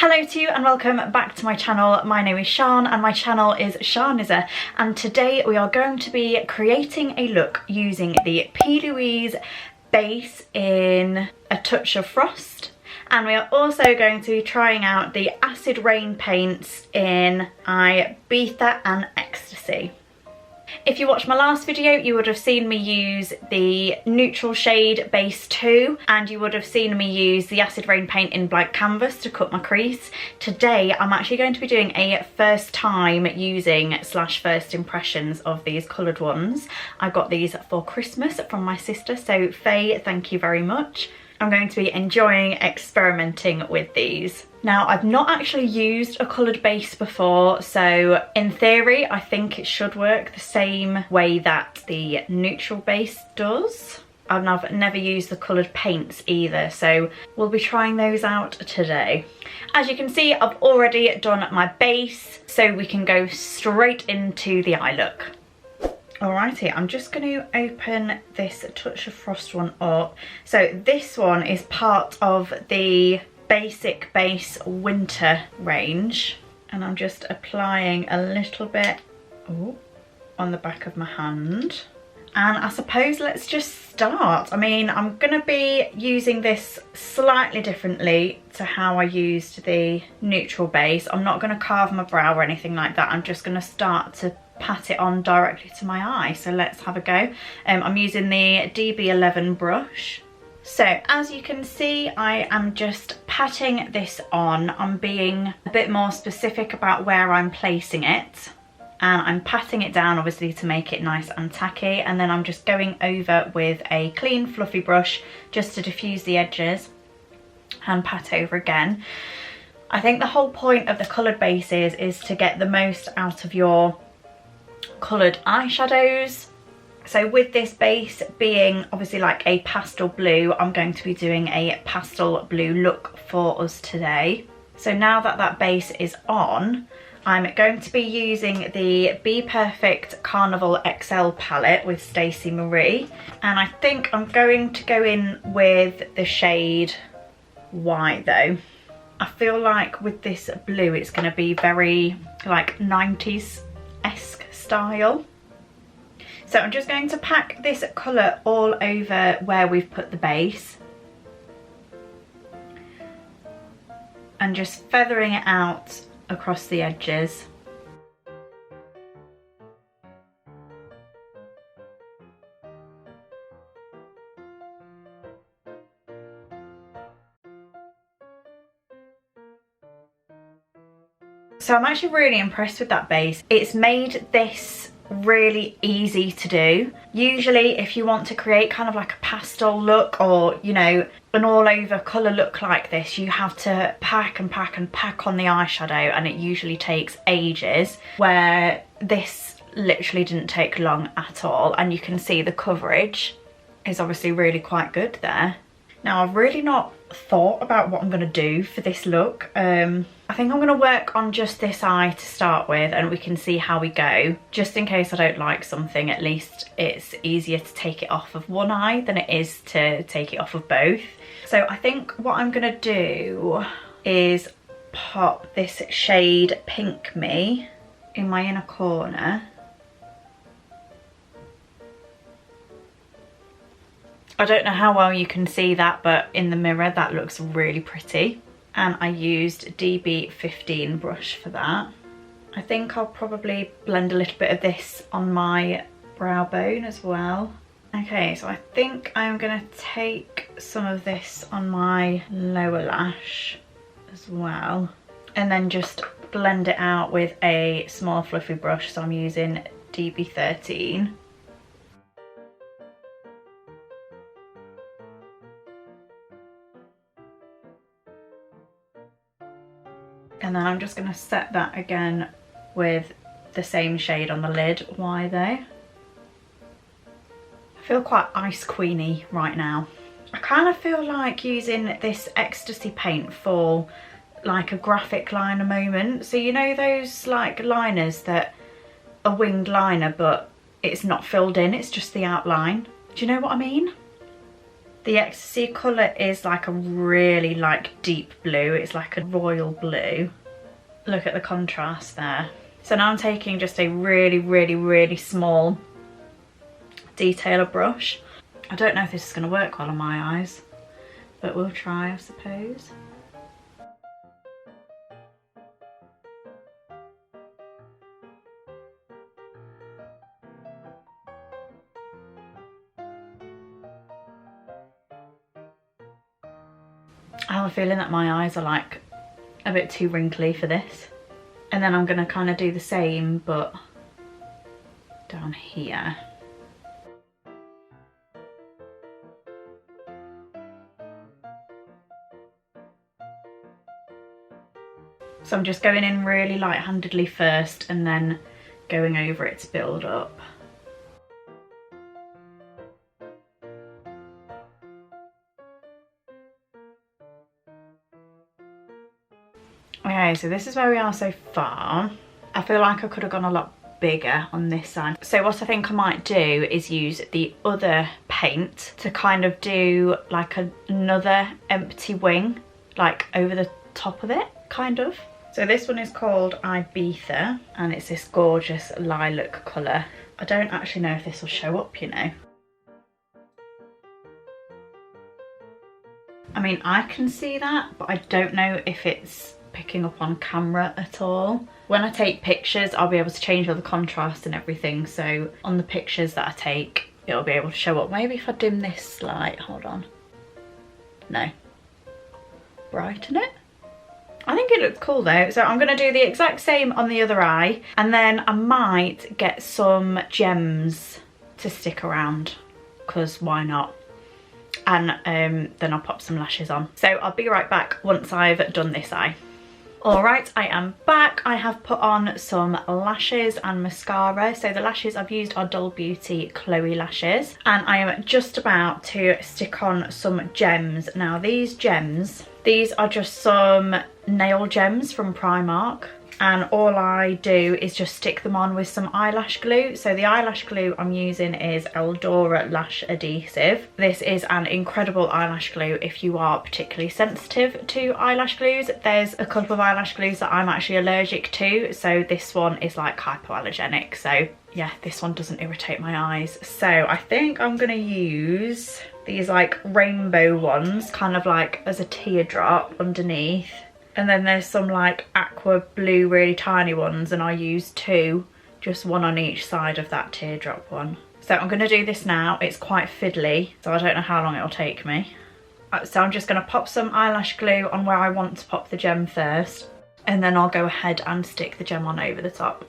Hello to you and welcome back to my channel. My name is Sian and my channel is Sianizer, and today we are going to be creating a look using the PLouise base in A Touch of Frost, and we are also going to be trying out the acid rain paints in Ibiza and Ecstacy. If you watched my last video, you would have seen me use the neutral shade base 2, and you would have seen me use the acid rain paint in blank canvas to cut my crease. Today I'm actually going to be doing a first time using / first impressions of these coloured ones. I got these for Christmas from my sister, so Faye, thank you very much. I'm going to be enjoying experimenting with these. Now, I've not actually used a coloured base before, so in theory I think it should work the same way that the neutral base does. And I've never used the coloured paints either, so we'll be trying those out today. As you can see, I've already done my base, so we can go straight into the eye look. Alrighty, I'm just going to open this Touch of Frost one up. So this one is part of the basic base winter range, and I'm just applying a little bit on the back of my hand. And I suppose let's just start. I mean, I'm going to be using this slightly differently to how I used the neutral base. I'm not going to carve my brow or anything like that. I'm just going to start to pat it on directly to my eye. So let's have a go. I'm using the DB11 brush. So as you can see, I am just patting this on. I'm being a bit more specific about where I'm placing it. And I'm patting it down obviously to make it nice and tacky, and then I'm just going over with a clean fluffy brush just to diffuse the edges and pat over again. I think the whole point of the coloured bases is to get the most out of your coloured eyeshadows. So with this base being obviously like a pastel blue, I'm going to be doing a pastel blue look for us today. So now that that base is on, I'm going to be using the Be Perfect Carnival XL palette with Stacey Marie, and I think I'm going to go in with the shade White though. I feel like with this blue it's going to be very like 90s-esque style. So I'm just going to pack this colour all over where we've put the base and just feathering it out across the edges. So I'm actually really impressed with that base. It's made this really easy to do. Usually if you want to create kind of like a pastel look, or you know, an all over colour look like this, you have to pack and pack and pack on the eyeshadow, and it usually takes ages, where this literally didn't take long at all, and you can see the coverage is obviously really quite good there. Now, I've really not thought about what I'm going to do for this look. I think I'm going to work on just this eye to start with, and we can see how we go. Just in case I don't like something, at least it's easier to take it off of one eye than it is to take it off of both. So I think what I'm going to do is pop this shade Pink Me in my inner corner. I don't know how well you can see that, but in the mirror that looks really pretty. And I used DB15 brush for that. I think I'll probably blend a little bit of this on my brow bone as well. Okay, so I think I'm gonna take some of this on my lower lash as well, and then just blend it out with a small fluffy brush. So I'm using DB13. And then I'm just going to set that again with the same shade on the lid. Why though? I feel quite Ice Queeny right now. I kind of feel like using this Ecstasy paint for like a graphic liner moment. So you know those like liners that a winged liner but it's not filled in, it's just the outline. Do you know what I mean? The Ecstasy colour is like a really like deep blue. It's like a royal blue. Look at the contrast there. So now I'm taking just a really small detailer brush. I don't know if this is going to work well on my eyes, but we'll try, I suppose. I have a feeling that my eyes are like a bit too wrinkly for this. And then I'm going to kind of do the same, but down here. So I'm just going in really light-handedly first and then going over it to build up. Okay, so this is where we are so far. I feel like I could have gone a lot bigger on this side. So what I think I might do is use the other paint to kind of do like another empty wing, like over the top of it, kind of. So this one is called Ibiza and it's this gorgeous lilac colour. I don't actually know if this will show up, you know. I mean, I can see that, but I don't know if it's picking up on camera at all. When I take pictures, I'll be able to change all the contrast and everything. So on the pictures that I take, it'll be able to show up. Maybe if I dim this light, hold on. No. Brighten it. I think it looks cool though. So I'm gonna do the exact same on the other eye, and then I might get some gems to stick around, because why not? And then I'll pop some lashes on. So I'll be right back once I've done this eye. Alright, I am back. I have put on some lashes and mascara. So the lashes I've used are Doll Beauty Chloe lashes. And I am just about to stick on some gems. Now these gems, these are just some nail gems from Primark. And all I do is just stick them on with some eyelash glue. So the eyelash glue I'm using is Eldora Lash Adhesive. This is an incredible eyelash glue if you are particularly sensitive to eyelash glues. There's a couple of eyelash glues that I'm actually allergic to, so this one is like hypoallergenic. So yeah, this one doesn't irritate my eyes. So I think I'm gonna use these like rainbow ones, kind of like as a teardrop underneath. And then there's some like aqua blue really tiny ones, and I use two, just one on each side of that teardrop one. So I'm going to do this now. It's quite fiddly, so I don't know how long it'll take me. So I'm just going to pop some eyelash glue on where I want to pop the gem first, and then I'll go ahead and stick the gem on over the top.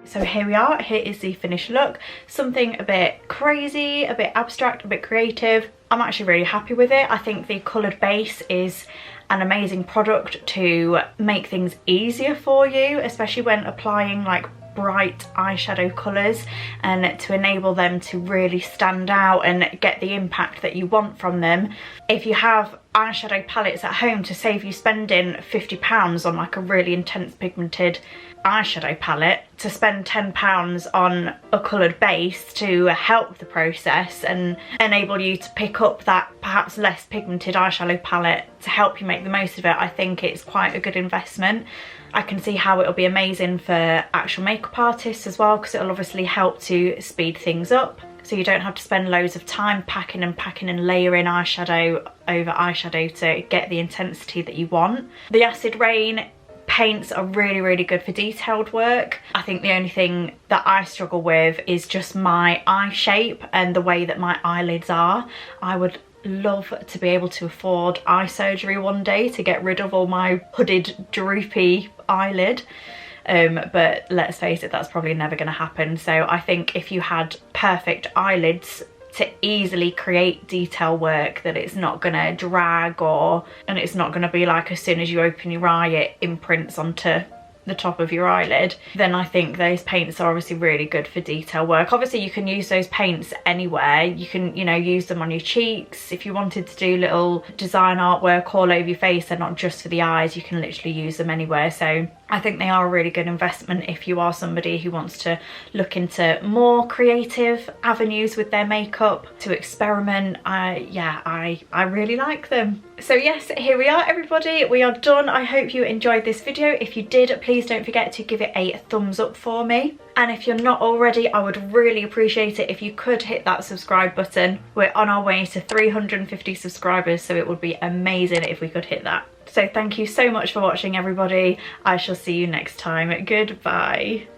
So here we are, here is the finished look. Something a bit crazy, a bit abstract, a bit creative. I'm actually really happy with it. I think the coloured base is an amazing product to make things easier for you, especially when applying like bright eyeshadow colours, and to enable them to really stand out and get the impact that you want from them. If you have eyeshadow palettes at home, to save you spending £50 on like a really intense pigmented eyeshadow palette, to spend £10 on a coloured base to help the process and enable you to pick up that perhaps less pigmented eyeshadow palette to help you make the most of it, I think it's quite a good investment. I can see how it'll be amazing for actual makeup artists as well, because it'll obviously help to speed things up. So you don't have to spend loads of time packing and layering eyeshadow over eyeshadow to get the intensity that you want. The Acid Rain paints are really good for detailed work. I think the only thing that I struggle with is just my eye shape and the way that my eyelids are. I would love to be able to afford eye surgery one day to get rid of all my hooded droopy eyelid, but let's face it, that's probably never going to happen. So I think if you had perfect eyelids to easily create detail work, that it's not going to drag, and it's not going to be like as soon as you open your eye it imprints onto the top of your eyelid, then I think those paints are obviously really good for detail work. Obviously you can use those paints anywhere. You can, you know, use them on your cheeks. If you wanted to do little design artwork all over your face, they're not just for the eyes, you can literally use them anywhere. So I think they are a really good investment if you are somebody who wants to look into more creative avenues with their makeup, to experiment. I really like them. So yes, here we are everybody, we are done. I hope you enjoyed this video. If you did, please don't forget to give it a thumbs up for me. And if you're not already, I would really appreciate it if you could hit that subscribe button. We're on our way to 350 subscribers, so it would be amazing if we could hit that. So thank you so much for watching everybody. I shall see you next time. Goodbye.